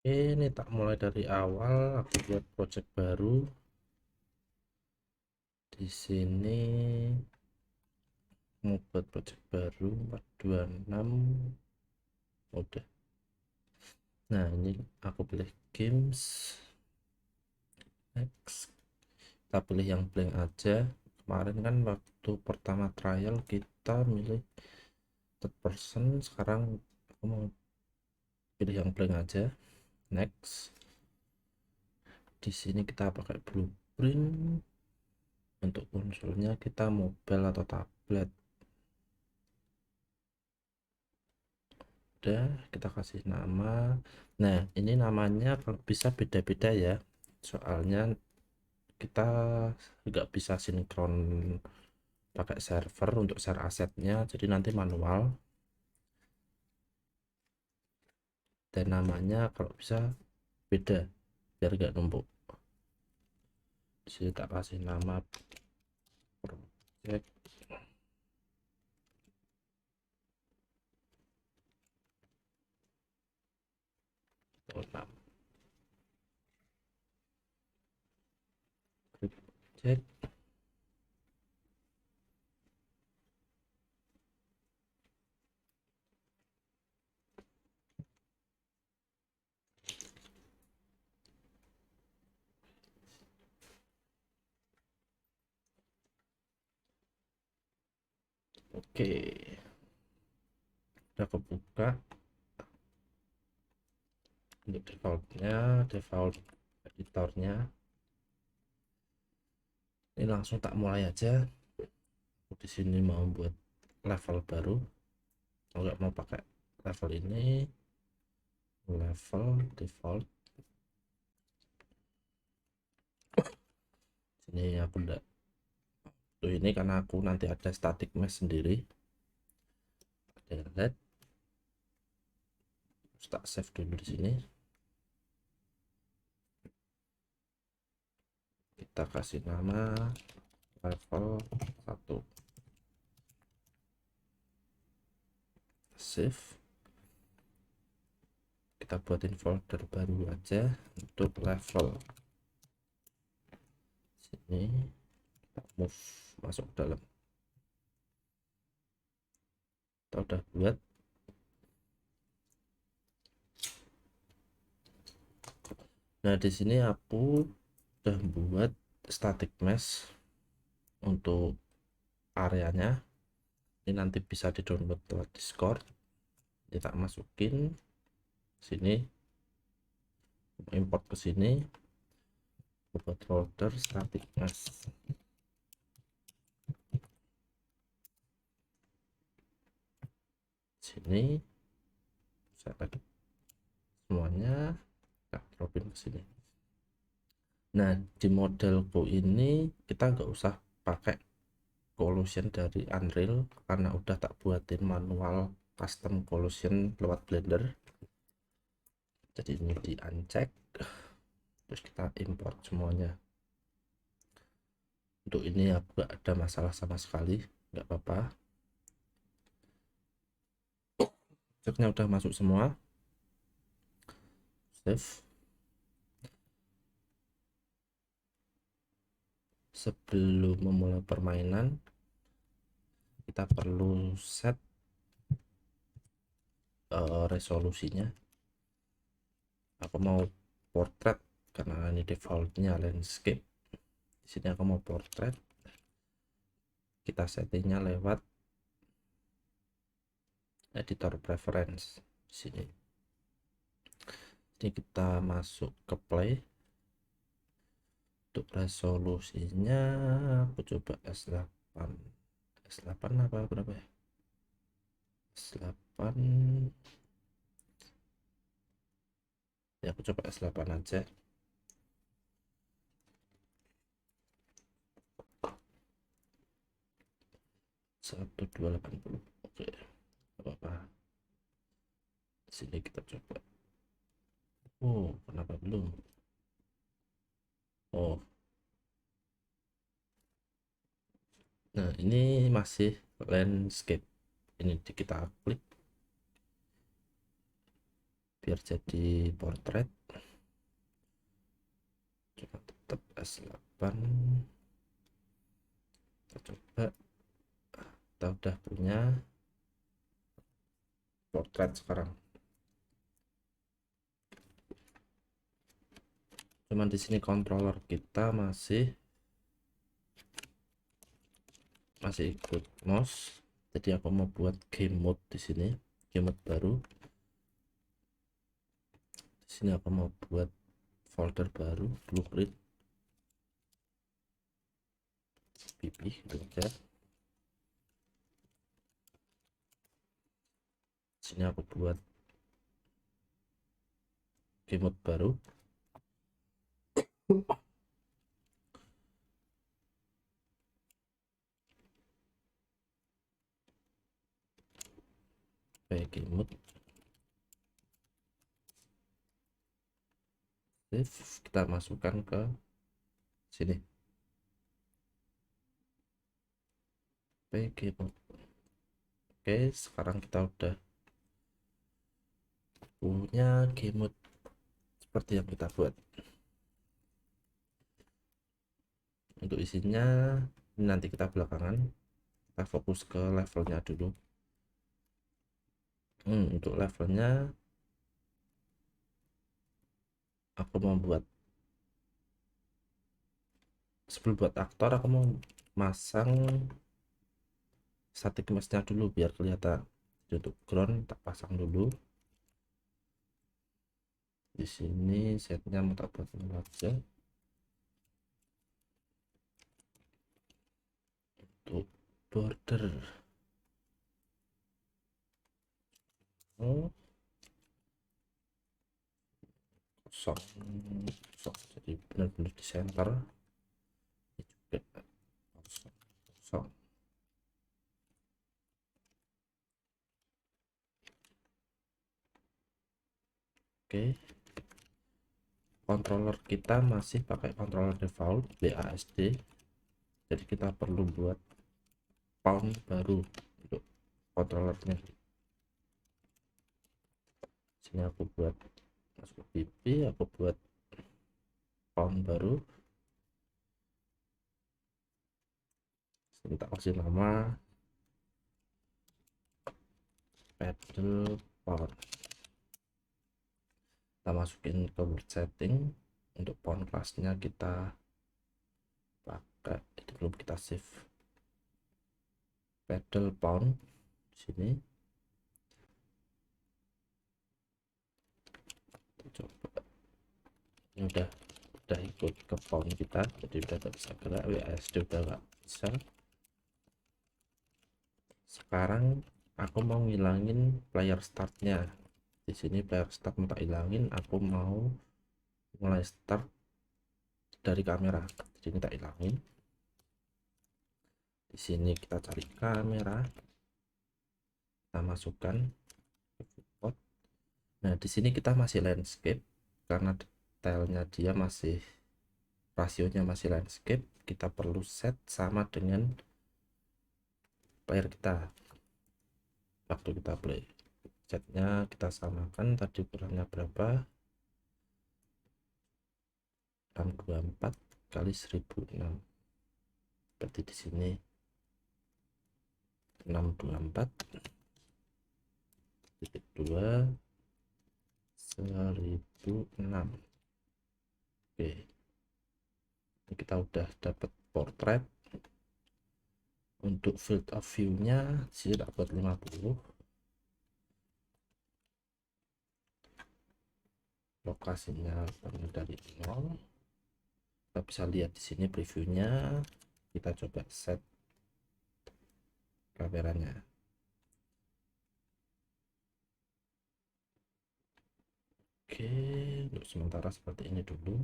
Ini tak mulai dari awal, aku buat project baru. Di sini mau buat project baru 426 udah. Nah, ini aku pilih games. Next. Kita pilih yang blank aja. Kemarin kan waktu pertama trial kita milih third person, sekarang aku mau pilih yang blank aja. Next. Di sini kita pakai blueprint. Untuk konsolnya kita mobile atau tablet. Udah, kita kasih nama. Nah, ini namanya kalau bisa beda-beda ya, soalnya kita nggak bisa sinkron pakai server untuk share asetnya, jadi nanti manual. Dan namanya kalau bisa beda biar nggak numpuk. Di sini tak kasih nama project 6 project. Oke, udah kebuka. Untuk default editornya ini langsung tak mulai aja. Aku di sini mau buat level baru, nggak mau pakai level ini. Level default sini aku enggak tuh, ini karena aku nanti ada static mesh sendiri. Delete, tak save dulu di sini. Kita kasih nama level 1, save. Kita buatin folder baru aja untuk level. Sini kita move masuk dalam. Kita udah buat. Nah, di sini aku udah buat static mesh untuk areanya. Ini nanti bisa di download lewat Discord. Ini tak masukin sini, import ke sini, buat folder static mesh. Sini select semuanya, kita dropin ke sini. Nah, di modelku ini kita nggak usah pakai collision dari Unreal karena udah tak buatin manual custom collision lewat Blender. Jadi ini di uncheck, terus kita import semuanya. Untuk ini aku nggak ada masalah sama sekali, nggak apa-apa. Ceknya udah masuk semua, save. Sebelum memulai permainan kita perlu set resolusinya. Aku mau portrait karena ini defaultnya landscape. Di sini aku mau portrait. Kita settingnya lewat editor preference. Di sini. Ini kita masuk ke play. Untuk resolusinya aku coba S8. S8 apa berapa ya? S8 ya, aku coba S8 aja. 1280. Oke, apa-apa. Sini kita coba. Oh, kenapa belum? Oh, nah ini masih landscape. Ini kita klik biar jadi portrait, cuma tetap S8. Kita coba, kita udah punya portrait sekarang. Cuman di sini controller kita masih ikut mouse, jadi aku mau buat game mode di sini, game mode baru. Di sini aku mau buat folder baru, blueprint pp gitu aja. Di sini aku buat game mode baru. Game mode, kita masukkan ke sini. Game mode. Oke, sekarang kita udah punya game mode seperti yang kita buat. Untuk isinya nanti kita belakangan, kita fokus ke levelnya dulu. Untuk levelnya aku mau buat, sebelum buat aktor aku mau masang static mesh-nya dulu biar kelihatan. Jadi untuk ground tak pasang dulu. Di sini setnya mau tak buat aja. Untuk border, kosong, jadi benar-benar di center. Ini juga kosong. Oke, controller kita masih pakai controller default BASD, jadi kita perlu buat pawn baru untuk controllernya. Sini aku buat masuk PP, aku buat pawn baru. Sini tak kasih nama pedal pawn. Kita masukin ke word setting. Untuk pawn classnya kita pakai, itu belum kita save, pedal pawn di sini. Kita coba, ini udah ikut ke pawn kita, jadi udah gak bisa gerak. WASD udah gak bisa. Sekarang aku mau ngilangin player startnya. Di sini player start mau tak hilangin, aku mau mulai start dari kamera, jadi kita hilangin. Di sini kita cari kamera, kita masukkan ke viewport. Nah di sini kita masih landscape karena detailnya dia masih, rasionya masih landscape. Kita perlu set sama dengan player kita. Waktu kita play, setnya kita samakan, tadi ukurannya berapa, 624 kali 1006. Seperti di sini 624,2 1006. Oke, ini kita udah dapat portrait. Untuk field of view-nya sini dapat 50. Lokasinya dari 0. Kita bisa lihat di sini previewnya. Kita coba set kameranya. Oke, untuk sementara seperti ini dulu.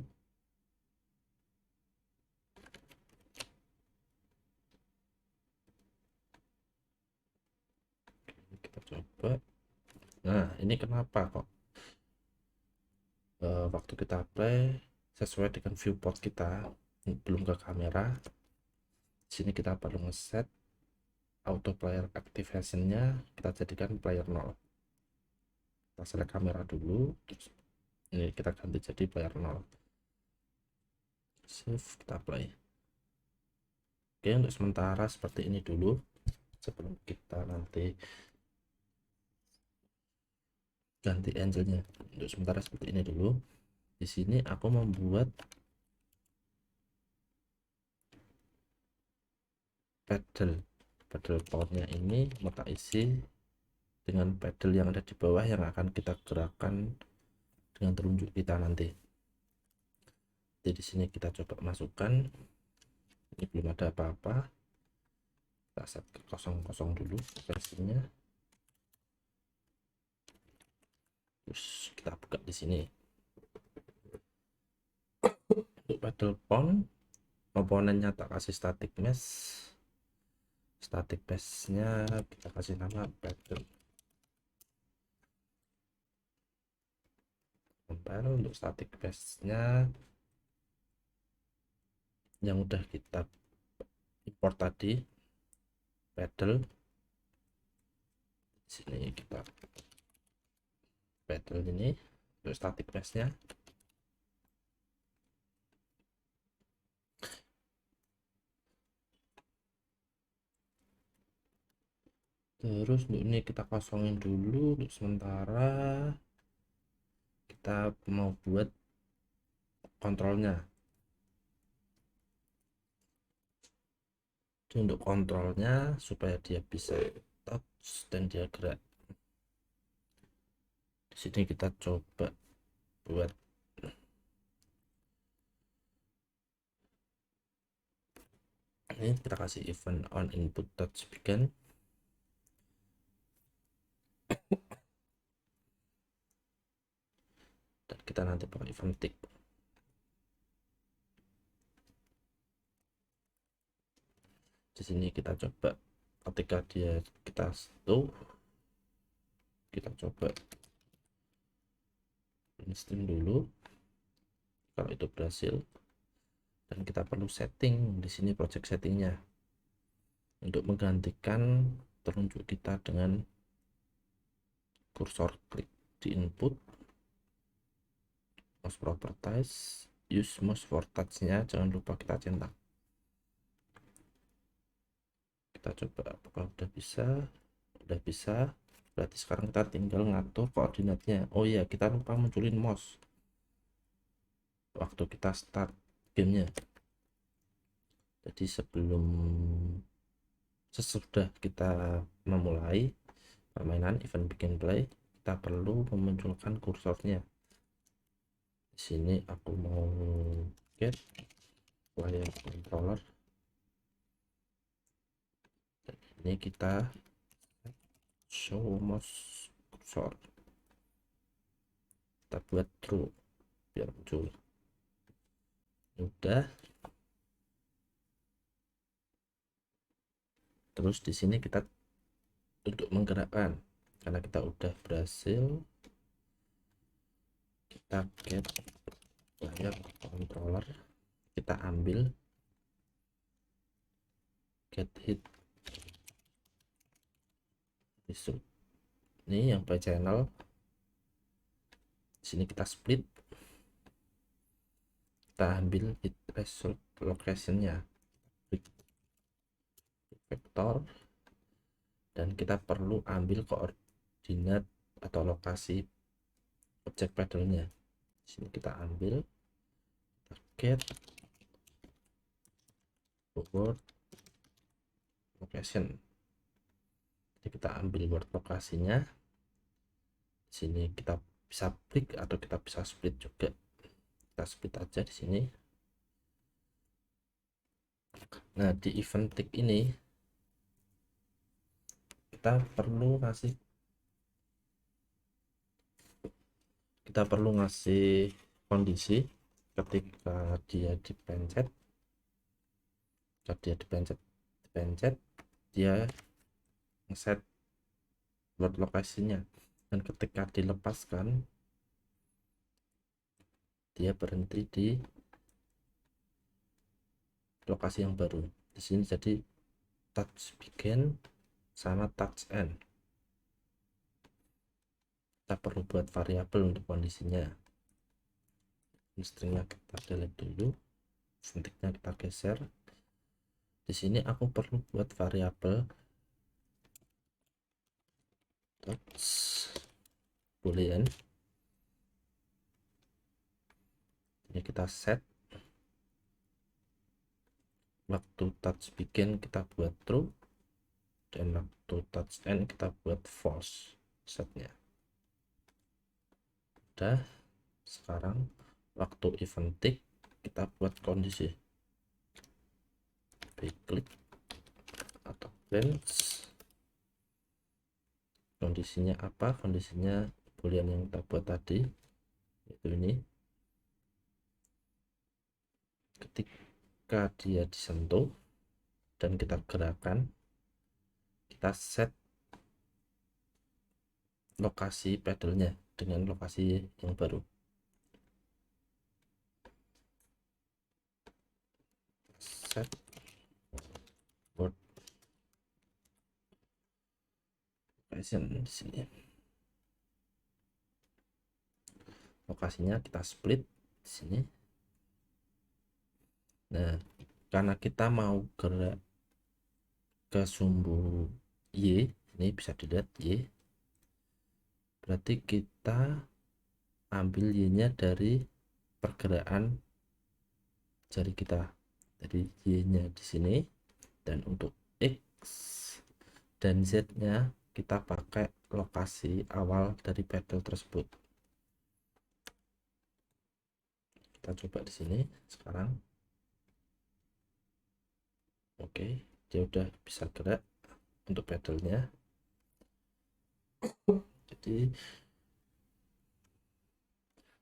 Oke, kita coba. Nah, ini kenapa kok waktu kita play sesuai dengan viewport kita belum ke kamera. Di sini kita perlu ngeset auto player activation-nya, kita jadikan player 0. Kita kita select kamera dulu, terus ini kita ganti jadi player 0, save, kita play. Oke, untuk sementara seperti ini dulu sebelum kita nanti ganti angelnya. Untuk sementara seperti ini dulu. Di sini aku membuat pedal powernya ini mau tak isi dengan pedal yang ada di bawah yang akan kita gerakkan dengan telunjuk kita nanti. Jadi di sini kita coba masukkan, ini belum ada apa-apa, kita set ke kosong dulu versinya, terus kita buka di sini. Untuk pedal pon, komponennya tak kasih static mesh nya kita kasih nama pedal. Untuk static mesh nya yang udah kita import tadi, pedal. Sini kita pedal ini untuk static mesh nya. Terus untuk ini kita kosongin dulu untuk sementara. Kita mau buat kontrolnya. Jadi untuk kontrolnya supaya dia bisa touch dan dia gerak. Di sini kita coba buat ini, kita kasih event on input touch begin. Dan kita nanti pakai event tick. Di sini kita coba ketika kita slow, kita coba instant dulu kalau itu berhasil, dan kita perlu setting di sini project settingnya untuk menggantikan telunjuk kita dengan kursor klik di input, mouse properties, use mouse for touch nya jangan lupa kita centang. Kita coba apakah udah bisa. Berarti sekarang kita tinggal ngatur koordinatnya. Oh iya, kita lupa munculin mouse waktu kita start gamenya. Jadi sesudah kita memulai permainan event begin play, kita perlu memunculkan kursornya. Di sini aku mau get player controller, dan ini kita show mouse cursor, kita buat true biar muncul. Udah. Terus di sini kita untuk menggerakkan, karena kita udah berhasil, kita get player controller, kita ambil get hit result ini yang by channel. Di sini kita split, kita ambil hit result locationnya vektor, dan kita perlu ambil koordinat atau lokasi objek pedalnya. Di sini kita ambil, kita get word location, jadi kita ambil word lokasinya. Di sini kita bisa break atau kita bisa split juga, kita split aja di sini. Nah, di event tick ini kita perlu ngasih kondisi ketika dia dipencet, dia ngeset word lokasinya, dan ketika dilepaskan dia berhenti di lokasi yang baru. Di sini jadi touch begin sama touch end. kita perlu buat variabel untuk kondisinya. Stringnya kita delete dulu, sentiknya kita geser. Di sini aku perlu buat variabel boolean. Ini kita set, waktu touch begin kita buat true, dan waktu touch end kita buat false setnya. Udah, sekarang waktu event tick kita buat kondisi klik atau bench. Kondisinya apa? Kondisinya boolean yang kita buat tadi, itu ini. Ketika dia disentuh dan kita gerakan, kita set lokasi pedalnya dengan lokasi yang baru. Set board location di sini. Lokasinya kita split di sini. Nah, karena kita mau gerak ke sumbu Y, ini bisa dilihat Y, berarti kita ambil Y-nya dari pergerakan jari kita. Jadi Y-nya di sini, dan untuk X dan Z-nya kita pakai lokasi awal dari pedal tersebut. Kita coba di sini sekarang. Oke, dia udah bisa gerak untuk pedalnya. Jadi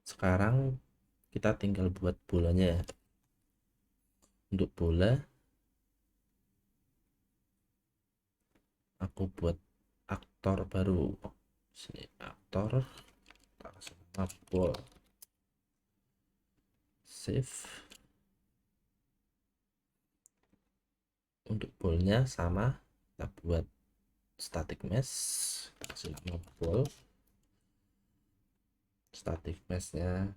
sekarang kita tinggal buat bolanya. Untuk bola aku buat aktor baru. Sini aktor, kita kasih nama ball. Save. Untuk ballnya sama, kita buat static mesh, kita kasih nama ball. Static meshnya,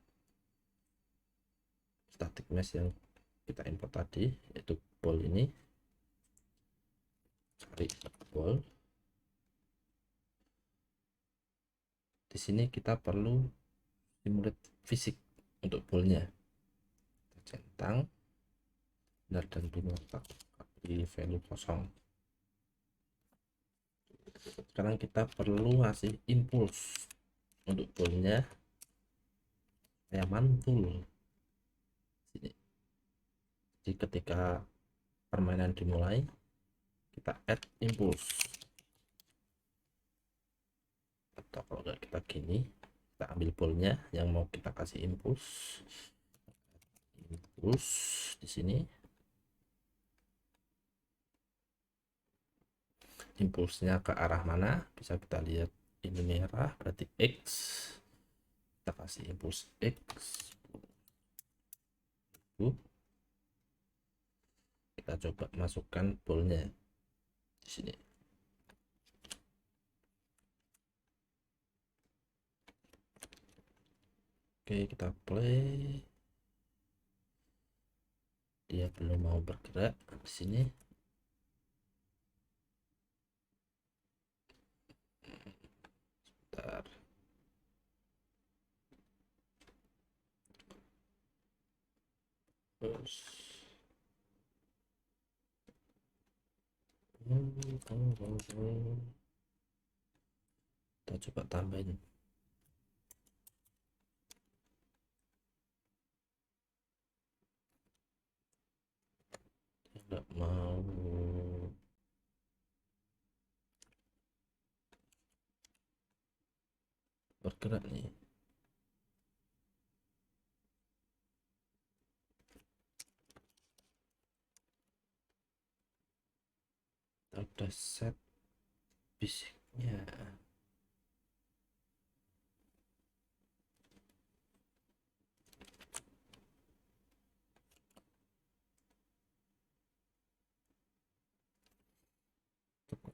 static mesh yang kita import tadi, yaitu ball ini. Cari ball. Di sini kita perlu simulate fisik untuk ballnya. Kita centang benar dan benar di value kosong. Sekarang kita perlu ngasih impuls untuk ballnya kayak mantul sini. Jadi ketika permainan dimulai, kita add impuls, atau kalau nggak kita gini, kita ambil ballnya yang mau kita kasih impuls di sini. Impulsnya ke arah mana bisa kita lihat, ini merah berarti X, kita kasih impuls X. Kita coba masukkan ballnya di sini. Oke, kita play. Dia belum mau bergerak di sini. Bentar. Terus kita coba tambahin. Tidak mau bergerak nih. Kita udah set fisiknya.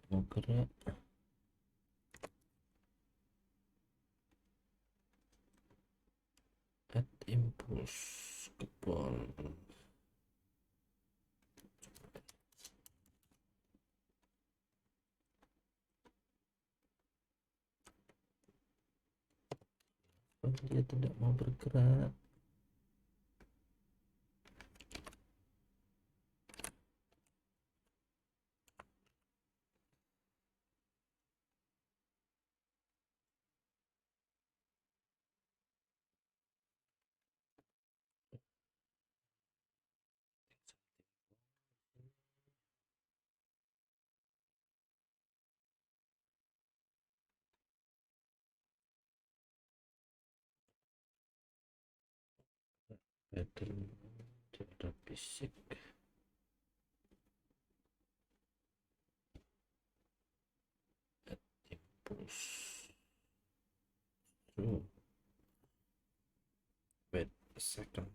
Mau gerak. add impulse ke ball. Oh, dia tidak mau bergerak. Pedal dia ada fisik. Impulse. Wait a second.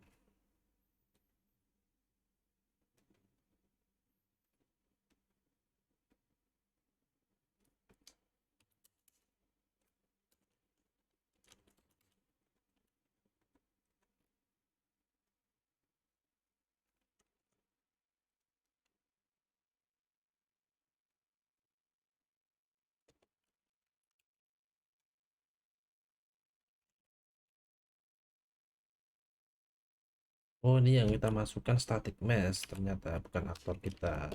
Oh, ini yang kita masukkan static mesh, ternyata bukan aktor kita.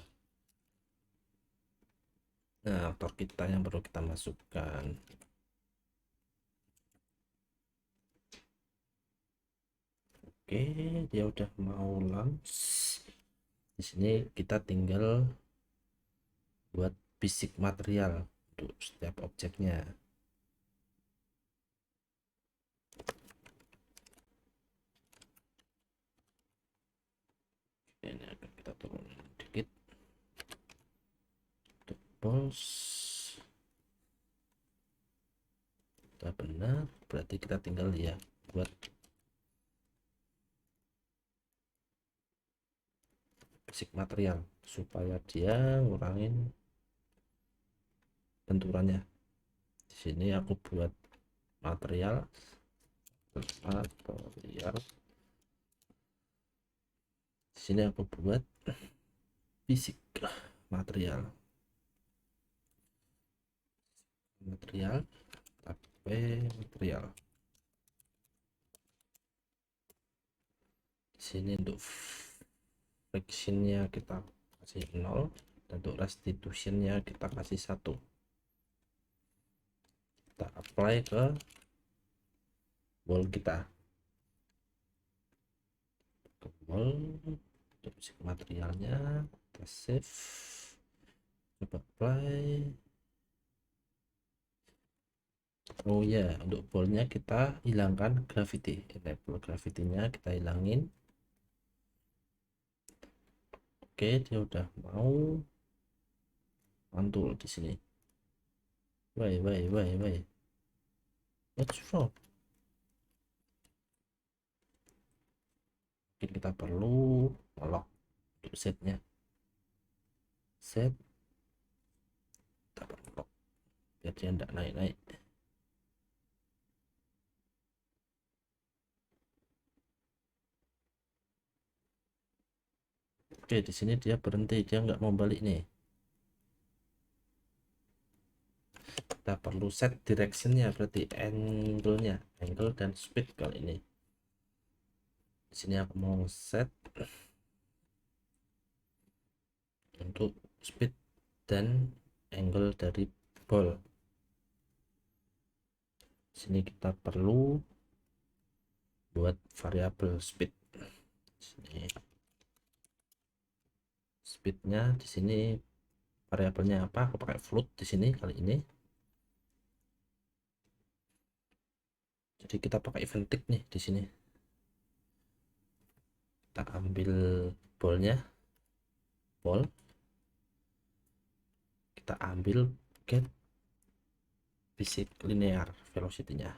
Nah, aktor kita yang perlu kita masukkan. Oke, dia udah mau launch. Di sini kita tinggal buat fisik material untuk setiap objeknya. Ini akan kita turunin dikit. Bos, udah benar, berarti kita tinggal ya buat fisik material supaya dia ngurangin benturannya. Di sini aku buat material. Di sini aku buat fisik material tapi material. Di sini untuk frictionnya kita kasih 0, dan untuk restitutionnya kita kasih 1. Kita apply ke wall kita, untuk fisik materialnya kita save, coba apply. Oh ya, untuk ballnya kita hilangkan gravity, enable gravity-nya kita hilangin. Oke, dia udah mau mantul di sini. Why, what's wrong? Mungkin kita perlu lock untuk setnya. Set, kita perlu lock biar dia tidak naik-naik. Oke, di sini dia berhenti, dia nggak mau balik nih. Kita perlu set directionnya, berarti angle dan speed kali ini. Di sini aku mau set untuk speed dan angle dari ball. Di sini kita perlu buat variabel speed. Di sini speednya, di sini variabelnya apa? Aku pakai float di sini kali ini. Jadi kita pakai event tick nih di sini. Kita ambil ballnya, ball, kita ambil get basic linear velocity-nya,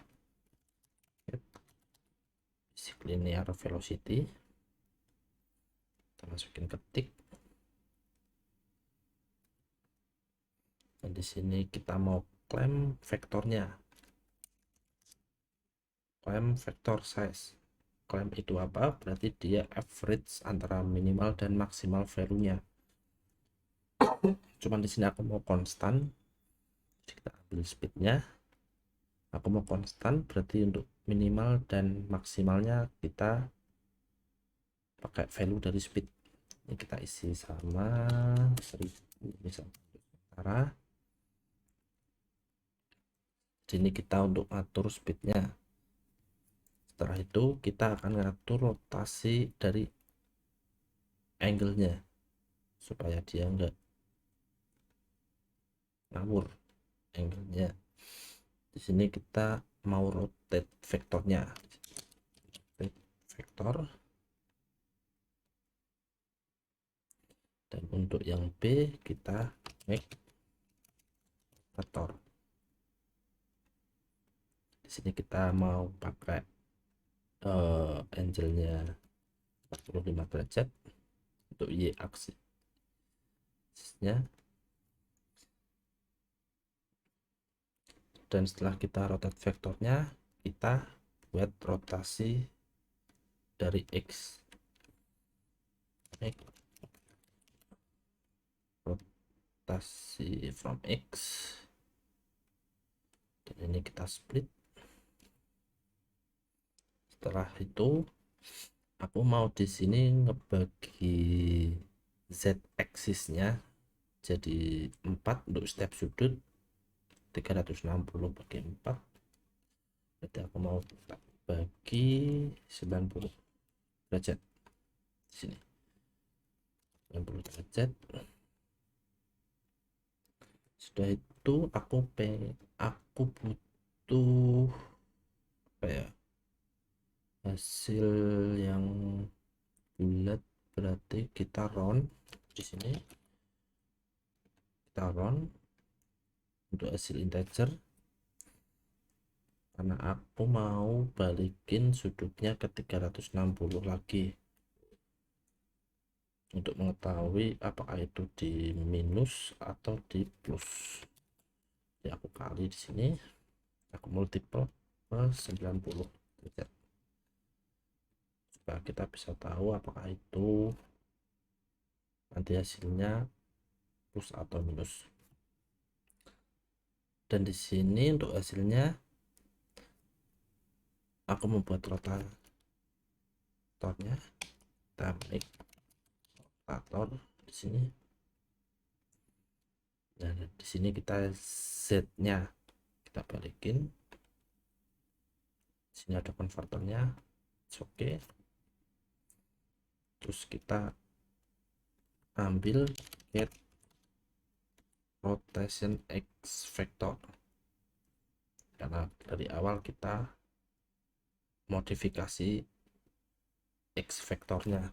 basic linear velocity, kita masukin ke tick, dan di sini kita mau claim vektornya, claim vector size. clamp itu apa? Berarti dia average antara minimal dan maksimal value-nya. Cuman di sini aku mau konstan, jadi kita ambil speednya. Aku mau konstan, berarti untuk minimal dan maksimalnya kita pakai value dari speed. Ini kita isi sama 1000 misalnya. Sementara sini kita untuk atur speednya. Setelah itu kita akan ngatur rotasi dari angle-nya supaya dia enggak ngawur angle-nya. Di sini kita mau rotate vektornya, vektor, dan untuk yang B kita make vektor. Di sini kita mau pakai angle-nya 45 derajat untuk Y aksisnya, dan setelah kita rotate vektornya kita buat rotasi dari X, rotasi from X, dan ini kita split. Setelah itu aku mau di sini ngebagi Z aksisnya jadi 4 untuk setiap sudut, 360 bagi 4, berarti aku mau bagi 90 derajat di sini, 90 derajat. Sudah itu aku butuh apa ya, hasil yang bulat, berarti kita round di sini, kita round untuk hasil integer karena aku mau balikin sudutnya ke 360 lagi untuk mengetahui apakah itu di minus atau di plus. Jadi aku kali di sini, aku multiple ke 90 derajat supaya kita bisa tahu apakah itu nanti hasilnya plus atau minus. Dan di sini untuk hasilnya aku membuat rotatornya, kita make rotator di sini. Dan di sini kita Z-nya kita balikin. Di sini ada konverternya, oke. Terus kita ambil get rotation X vector karena dari awal kita modifikasi X vektornya.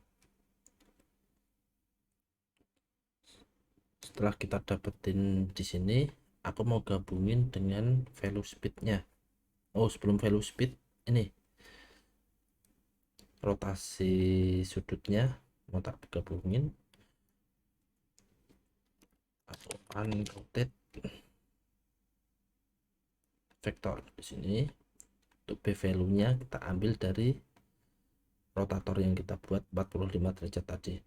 Setelah kita dapetin di sini, aku mau gabungin dengan value speednya. Oh, sebelum value speed, ini rotasi sudutnya mau tak gabungin. Aku unrotate vektor di sini. Untuk B value-nya kita ambil dari rotator yang kita buat 45 derajat tadi.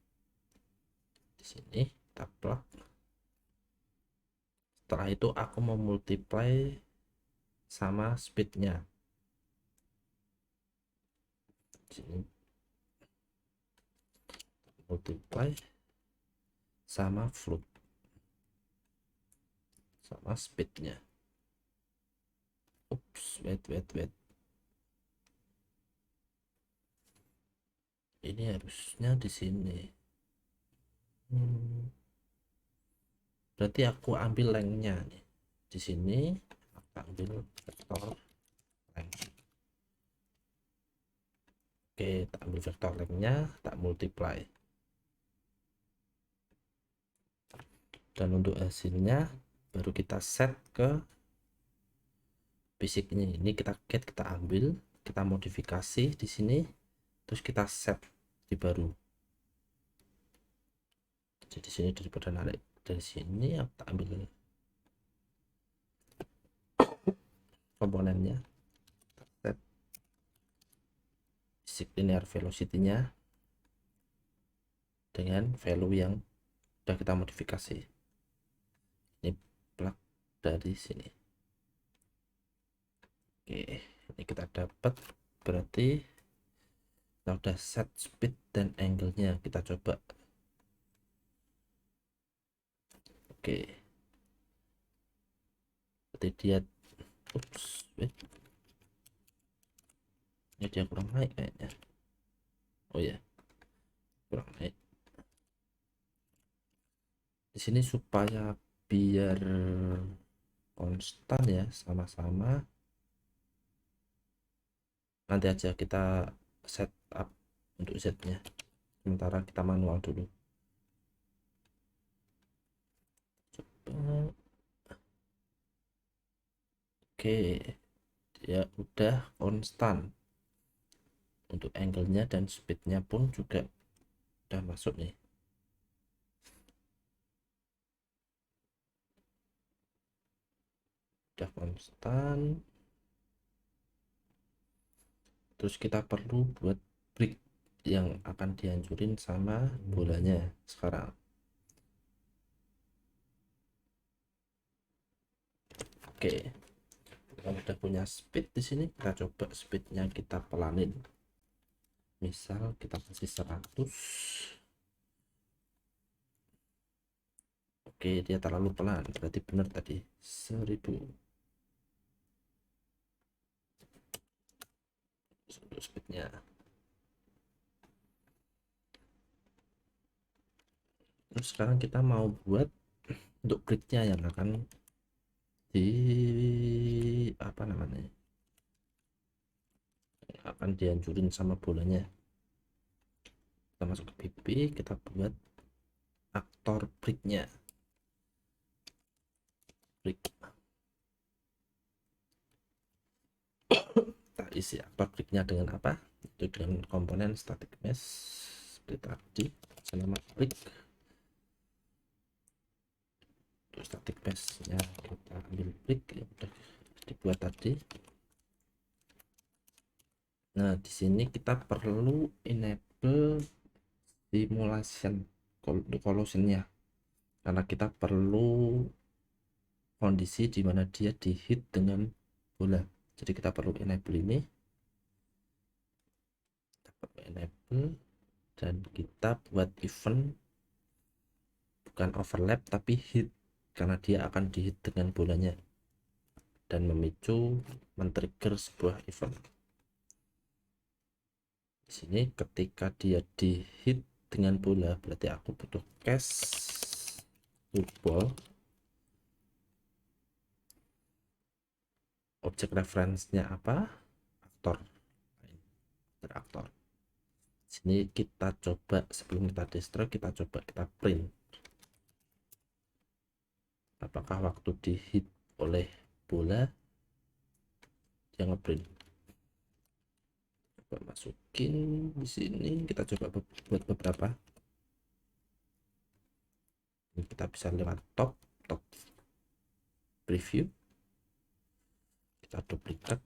Di sini kita plug. Setelah itu aku mau multiply sama speednya. Di sini multiply sama float sama speednya. Ups, wait. Ini harusnya di sini. Berarti aku ambil lengthnya nih. Di sini aku ambil vektor length. Oke, tak ambil vektor lengthnya, tak multiply. Dan untuk hasilnya baru kita set ke basic ini kita get, kita ambil, kita modifikasi di sini, terus kita set di baru. Jadi sini daripada narik dari sini, aku tak ambil komponennya, set di linear velocity-nya dengan value yang sudah kita modifikasi. Ini plug dari sini. Oke, ini kita dapat, berarti kita udah set speed dan angle-nya. Kita coba. Oke, berarti dia ini dia kurang naik kayaknya. Oh ya, kurang naik di sini supaya biar konstan ya, sama-sama. Nanti aja kita setup untuk Z-nya, sementara kita manual dulu. Coba. Oke, dia udah konstan. Untuk angle-nya dan speed-nya pun juga udah masuk nih. Udah konstan. Terus kita perlu buat brick yang akan dihancurin sama bolanya sekarang. Oke, kita udah punya speed di sini. Kita coba speednya kita pelanin. Misal kita kasih 100. Oke, dia terlalu pelan, berarti benar tadi 1000 untuk speednya. Terus sekarang kita mau buat untuk bricknya yang akan di apa namanya, akan dihancurin sama bolanya. Kita masuk ke PP, kita buat aktor bricknya. Brick, kita isi aktor bricknya dengan apa? Itu dengan komponen static mesh seperti tadi, selama brick. Untuk static meshnya kita ambil brick yang udah dibuat tadi. Nah, di sini kita perlu enable simulation collisionnya, karena kita perlu kondisi di mana dia di hit dengan bola. Jadi kita perlu enable ini, kita perlu enable, dan kita buat event bukan overlap tapi hit, karena dia akan di hit dengan bolanya dan memicu men-trigger sebuah event. Di sini ketika dia di hit dengan bola, berarti aku butuh cache football. Objek referensinya apa? Aktor. Sini kita coba, sebelum kita destroy, kita coba kita print apakah waktu di hit oleh bola dia ngeprint. Coba masukin di sini, kita coba buat beberapa. Ini kita bisa lewat top preview, kita duplikat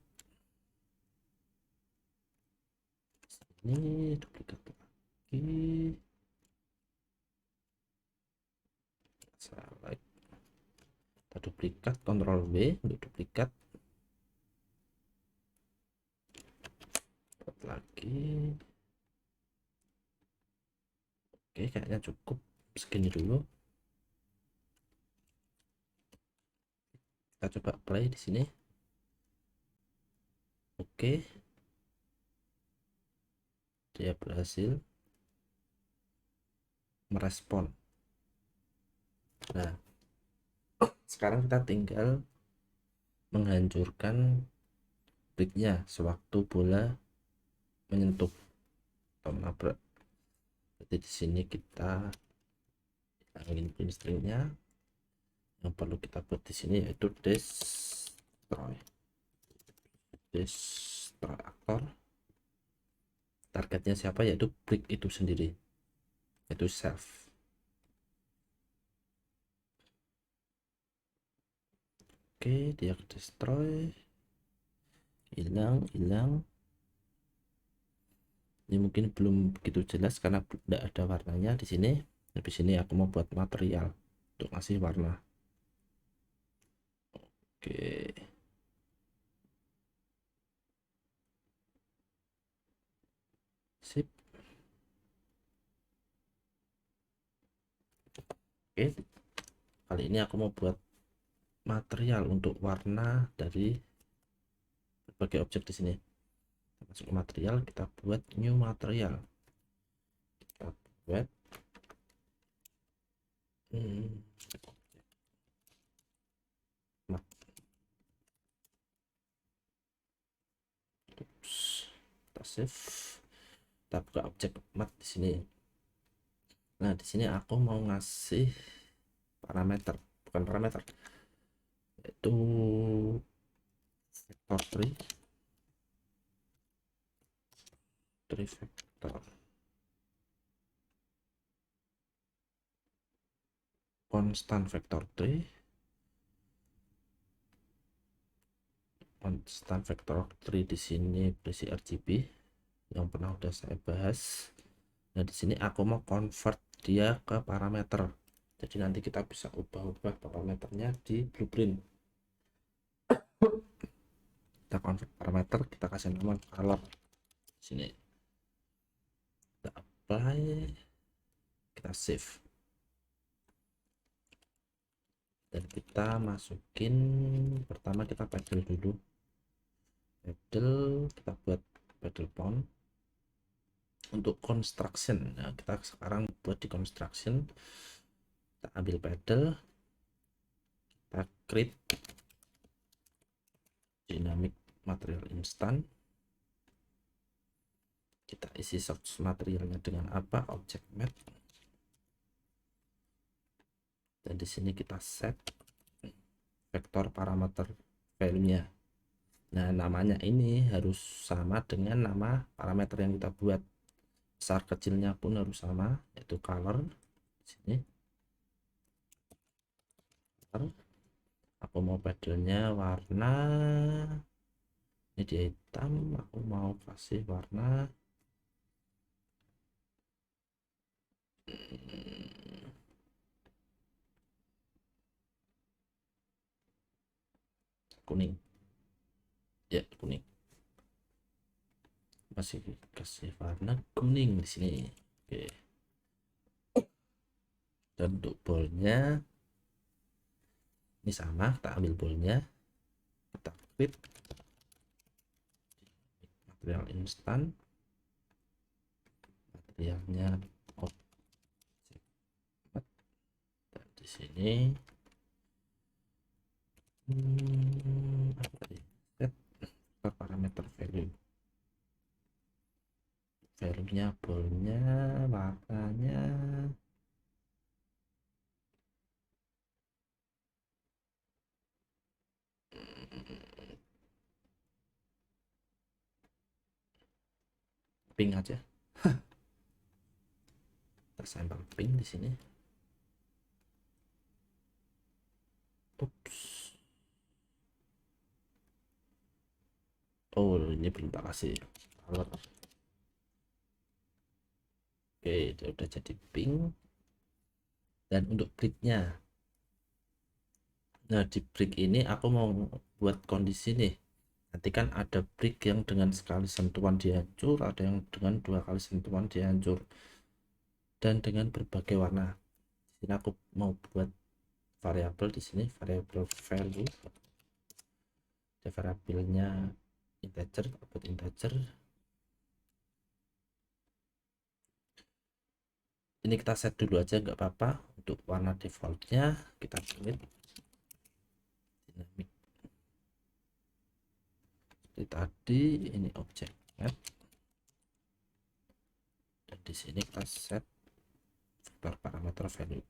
ini, duplikat lagi, select, kita duplikat, Ctrl W untuk duplikat, buat lagi. Oke, kayaknya cukup segini dulu. Kita coba play di sini. Oke, dia berhasil merespon. Nah, sekarang kita tinggal menghancurkan bricknya sewaktu bola menyentuh atau menabrak. Jadi di sini kita hilangin pin stringnya. Yang perlu kita buat di sini yaitu destroy aktor. Targetnya siapa? Yaitu brick itu sendiri, yaitu self. Oke, dia destroy, hilang. Ini mungkin belum begitu jelas karena tidak ada warnanya di sini. Di sini aku mau buat material untuk ngasih warna. Oke. Sip. Oke. Kali ini aku mau buat material untuk warna dari berbagai objek di sini. Masuk ke material, kita buat new material. Kita buat kita save, kita buka objek mat di sini. Nah, di sini aku mau ngasih parameter, bukan parameter, yaitu vector 3 vector constant vector 3 constant vector 3 di sini berisi RGB yang pernah udah saya bahas. Nah, di sini aku mau convert dia ke parameter. Jadi nanti kita bisa ubah-ubah parameternya di blueprint. Kita convert parameter, kita kasih nama color. Sini kita apply, kita save, dan kita masukin pertama kita paddle dulu. Paddle, kita buat paddle pond untuk construction. Nah, kita sekarang buat di construction. Kita ambil paddle, kita create dynamic material instant, kita isi source materialnya dengan apa, object map, dan di sini kita set vektor parameter value-nya. Nah, namanya ini harus sama dengan nama parameter yang kita buat, besar kecilnya pun harus sama, yaitu color. Di sini aku mau paddle-nya warna, ini dia hitam, aku mau kasih warna kuning, ya kuning, masih kasih warna kuning di sini. Oke, dan untuk bolnya ini sama, kita ambil bolnya, kita klik material instan, materialnya objek, dan di sini apa tadi, set parameter value, value-nya bolnya warnanya pink aja. Kita sampel pink di sini. Ups. Oh, ini belum tak kasih color. Oke, dia udah jadi pink. Dan untuk breaknya, nah di break ini aku mau buat kondisi nih, nanti kan ada break yang dengan sekali sentuhan dia hancur, ada yang dengan 2 kali sentuhan dia hancur, dan dengan berbagai warna. Di sini aku mau buat variabel di sini, variabel value, ada variabelnya integer, buat integer. Ini kita set dulu aja nggak apa-apa. Untuk warna defaultnya kita pilih dynamic seperti tadi. Ini objek map, dan di sini kita set vektor parameter value.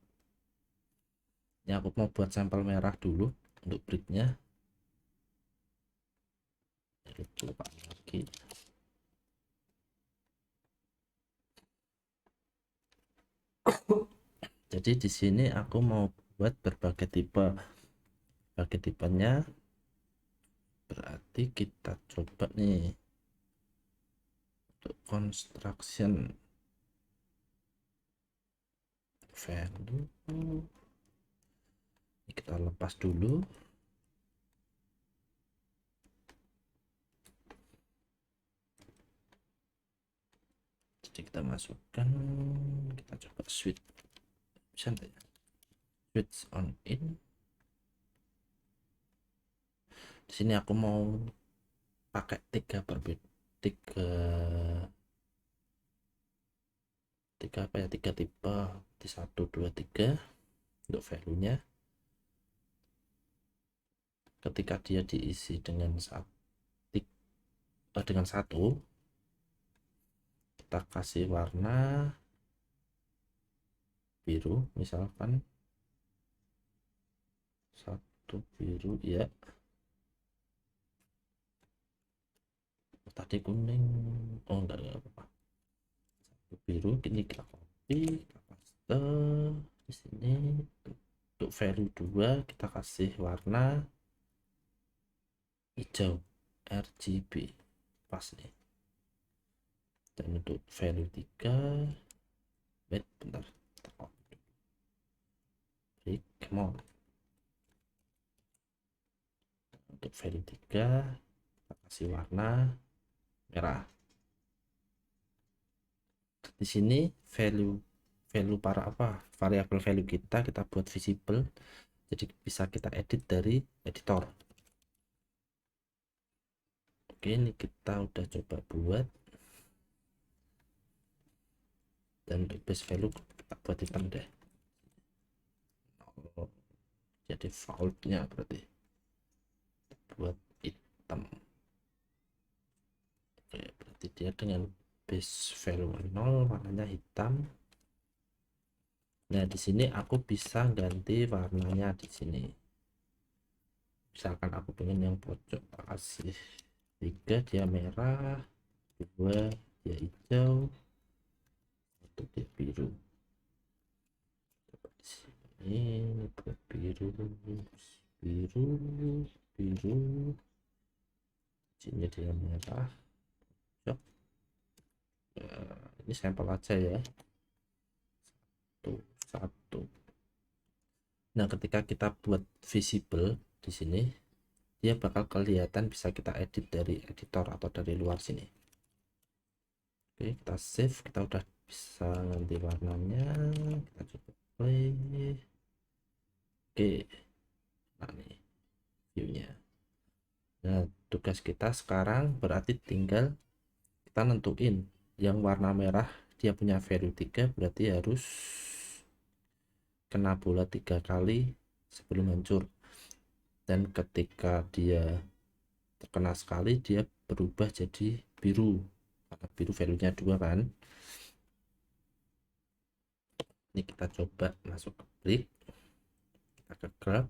Ini aku mau buat sampel merah dulu untuk breaknya. Lupa lagi. Jadi di sini aku mau buat berbagai tipenya. Berarti kita coba nih untuk construction value, kita lepas dulu. Jadi kita masukkan, kita coba switch on in. Di sini aku mau pakai tiga tipe di 1 2 3 untuk value nya. Ketika dia diisi dengan satu, kita kasih warna biru, misalkan satu biru ya, tadi kuning, oh enggak apa-apa, satu biru. Ini kita copy, kita paste di sini. Untuk value 2 kita kasih warna hijau RGB, pas nih. Dan untuk value 3, bentar, break, come on. Untuk value 3 kita kasih warna merah. Di sini value variabel value kita buat visible, jadi bisa kita edit dari editor. Oke, ini kita udah coba buat, dan untuk base value kita buat hitam deh, jadi defaultnya berarti buat hitam. Oke, berarti dia dengan base value 0, warnanya hitam. Nah, di sini aku bisa ganti warnanya di sini. Misalkan aku pengen yang pojok, kasih 3 dia merah, 2 dia hijau, 1 dia biru. Coba di sini buat biru, sini dia merah. Ini sampel aja ya, satu. Nah, ketika kita buat visible di sini, dia bakal kelihatan, bisa kita edit dari editor atau dari luar sini. Oke, kita save, kita udah bisa ganti warnanya, kita coba play. Oke, nah nih viewnya. Nah, tugas kita sekarang berarti tinggal kita nentuin yang warna merah dia punya value 3, berarti harus kena bola 3 kali sebelum hancur. Dan ketika dia terkena sekali, dia berubah jadi biru, karena biru value nya 2 kan. Ini kita coba masuk ke brick, kita ke grab.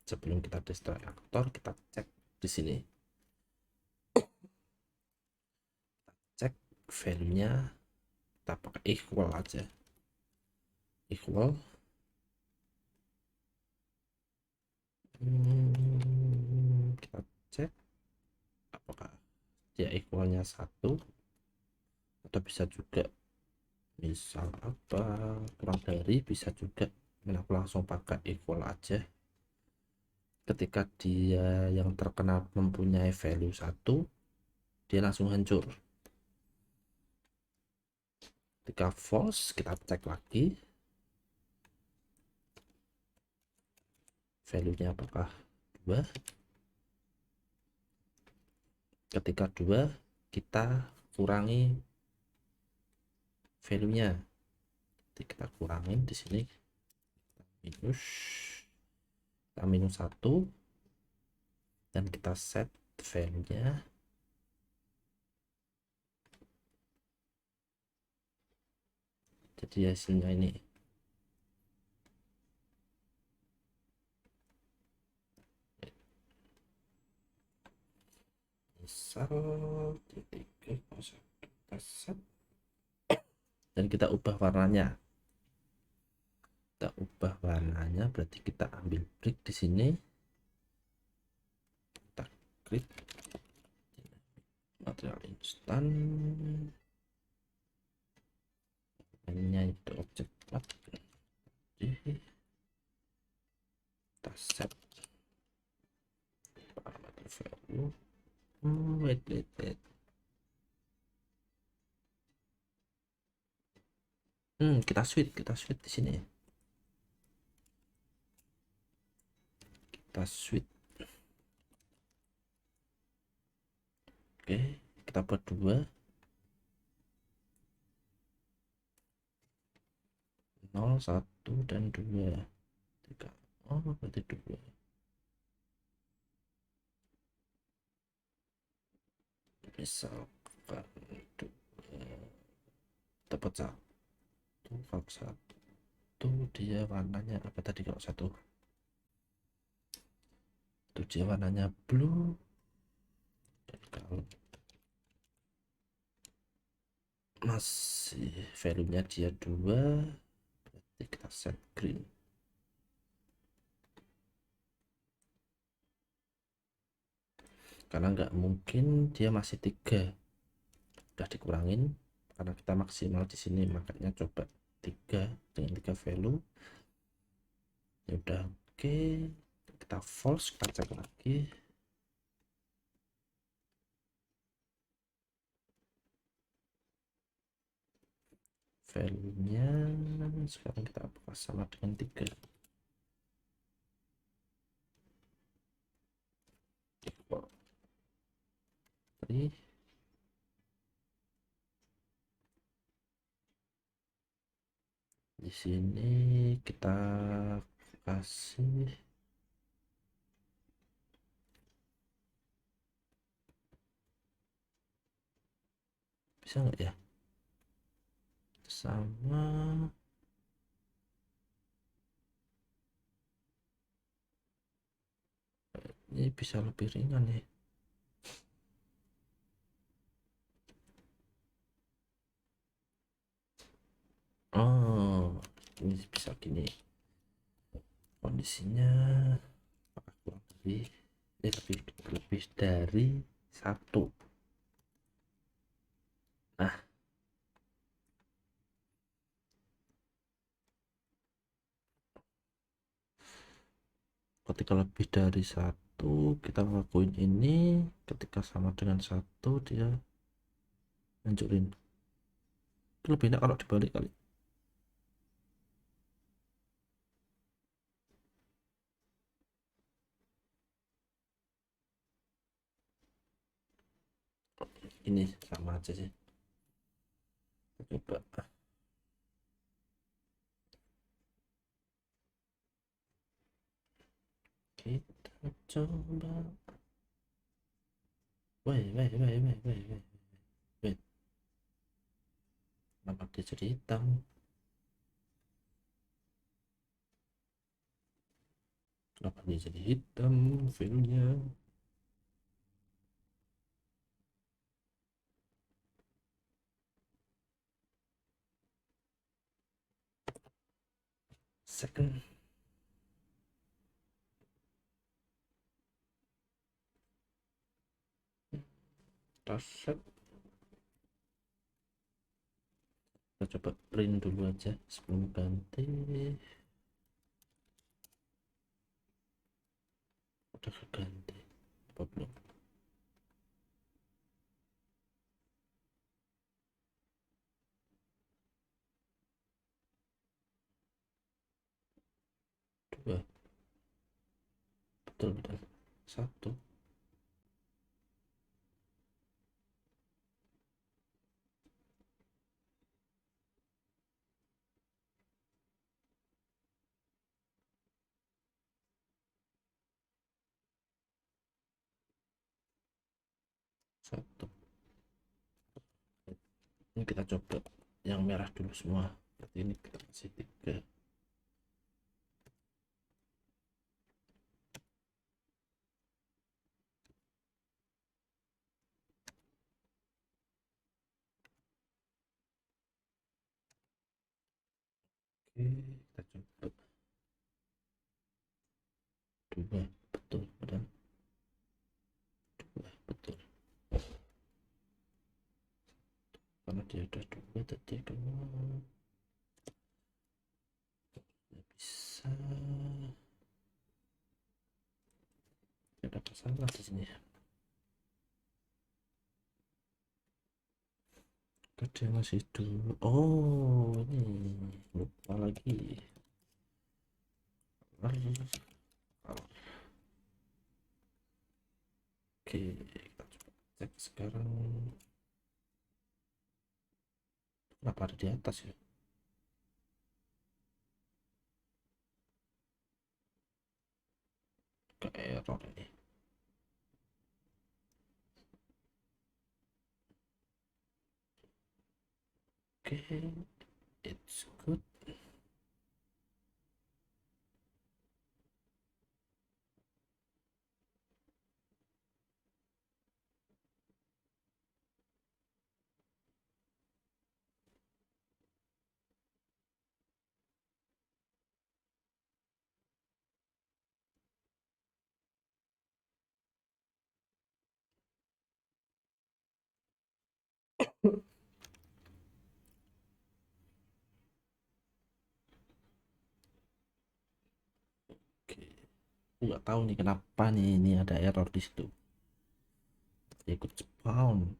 Sebelum kita destroy aktor, kita cek di sini, kita cek value nya, kita pakai equal aja, equal. Kita cek apakah dia equalnya 1, atau bisa juga misal apa kurang dari, bisa juga. Aku langsung pakai equal aja. Ketika dia yang terkena mempunyai value 1, dia langsung hancur. Ketika false, kita cek lagi value nya apakah 2. Ketika 2, kita kurangi value nya, jadi kita kurangin di sini, kita minus 1, dan kita set value nya. Jadi hasilnya ini. Misal titik kita set, dan kita ubah warnanya. Kita ubah warnanya, berarti kita ambil brick di sini, kita klik material instan, Jadi kita set parameter value. Wait. Kita switch di sini. Kita switch. Oke, kita buat 2. 0, 1, dan 2. 3. Oh, berarti 2. Misalkan 2 dapat 1. Kalau 1 dia warnanya apa tadi? Kalau 1 itu dia warnanya blue, dan kalau masih value nya dia 2, berarti kita set green. Karena nggak mungkin dia masih 3, udah dikurangin karena kita maksimal di sini, makanya coba 3 dengan 3 value. Ya udah, oke, kita false, kita cek lagi. Value nya sekarang kita apakah sama dengan 3? Equal 3. Di sini kita kasih bisa nggak ya, sama ini bisa lebih ringan ya. Oh, ini bisa gini kondisinya, kurang lebih dari 1. Nah, ketika lebih dari 1 kita lakuin ini, ketika sama dengan 1 dia hancurin. Itu lebih enak kalau dibalik kali. Ini sama aja sih. Coba kita coba. Wait. Kenapa dia jadi hitam? Kenapa dia jadi hitam filmnya? Second. Set. Kita coba print dulu aja sebelum ganti. Udah keganti apa belum? Dua, betul. 1. Ini kita coba yang merah dulu semua. Berarti ini kita kasih 3. 2, betul. Padahal 2 betul, karena dia udah 2 tadi kan. bisa ada masalah di sini ya. Dia masih dulu. Oh, ini lupa lagi. Oke, kita coba cek sekarang. Kenapa ada di atas ya? Ke error ini. Oke, it's good. Oke, nggak tahu nih kenapa nih ini ada error di situ. Dia ikut spawn.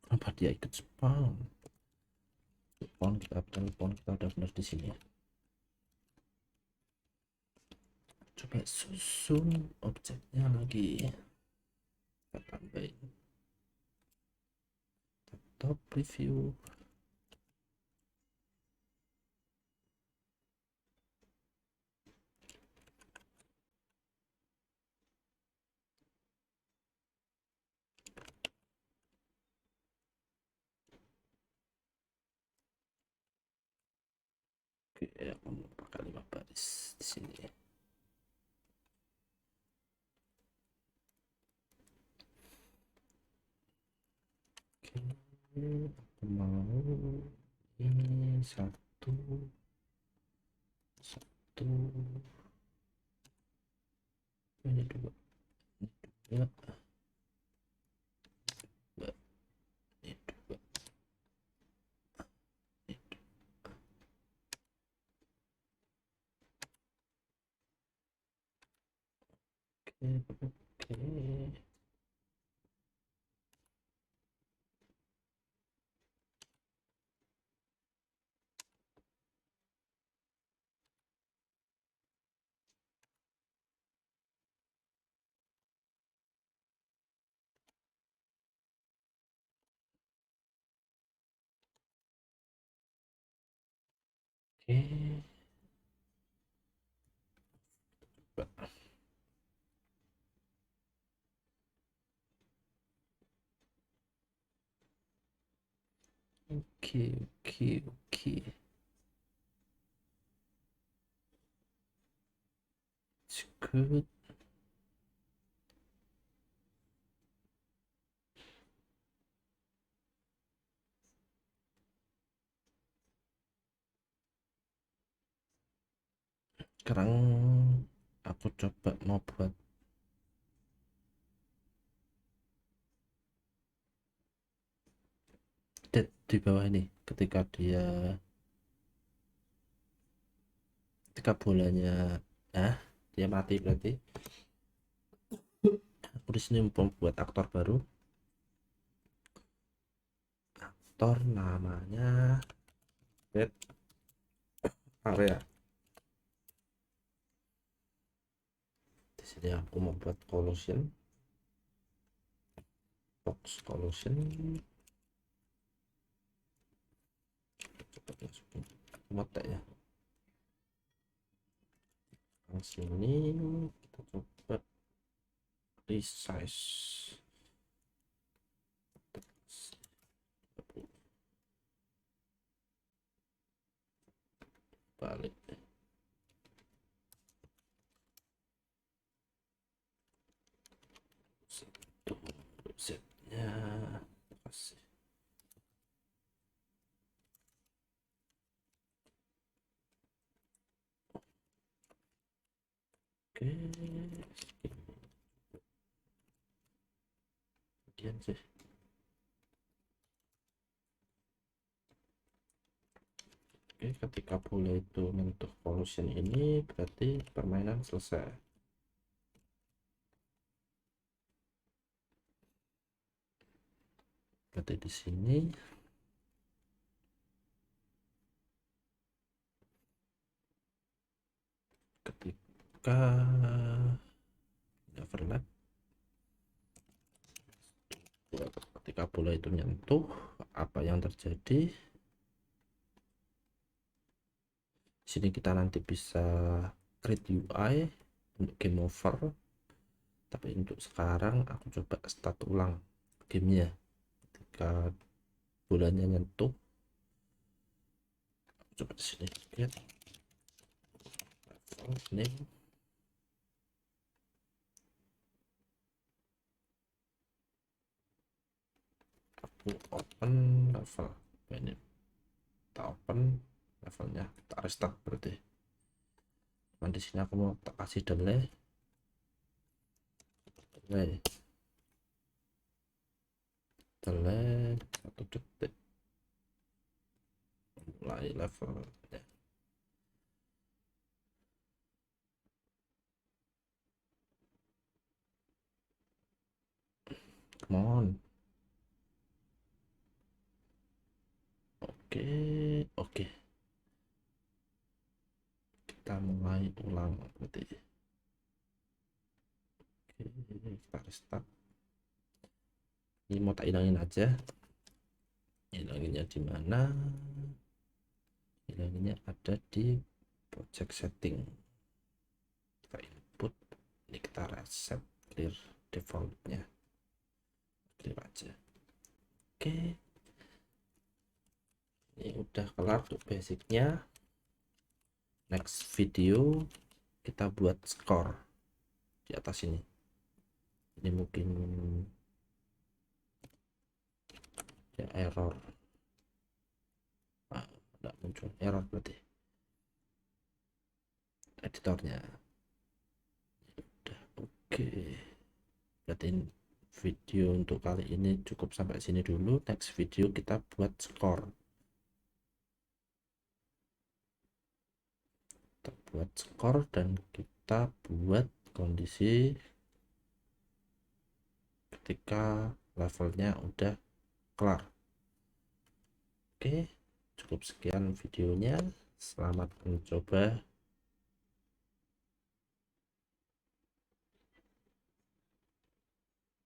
Kenapa dia ikut spawn? Telepon kita udah benar di sini ya. Coba susun objeknya lagi. Kita tambahin top preview. Oke, aku mau pakai 5 baris di sini ya. Oke, aku mau ini satu ini dua ini dua ini dua ini dua. Oke. Oke, oke, oke. It's good. Sekarang aku coba mau buat dead di bawah ini ketika bolanya dia mati berarti aku di sini membuat aktor baru. Aktor namanya dead area. Di sini aku membuat collision box collision. Coba masukin mata ya. Sini kita coba resize balik. Setnya kasih. Oke, kemudian sih Oke, ketika bola itu menyentuh collision ini berarti permainan selesai. Berarti di sini ketika overlap, ketika bola itu menyentuh, apa yang terjadi? Sini kita nanti bisa create UI untuk game over, tapi untuk sekarang aku coba start ulang gamenya. Ketika bolanya nyentuh, aku coba di sini create level name, aku open level ini, kita open levelnya, kita restart berarti. Nah, di sini aku mau tak kasih delay 1 detik, mulai levelnya. Come on. Oke, oke, kita mulai ulang berarti. Oke, kita restart. Ini mau tak hilangin aja. Hilanginnya di mana? Hilanginnya ada di project setting. Kita input, ini kita reset, clear defaultnya, clear aja. Oke, ini udah kelar untuk basicnya. Next video kita buat skor di atas ini. Ini mungkin ya error, tidak muncul error berarti editornya. Udah oke. Berarti video untuk kali ini cukup sampai sini dulu. Next video kita buat skor. Kita buat skor dan kita buat kondisi ketika levelnya udah kelar. Oke, cukup sekian videonya. Selamat mencoba.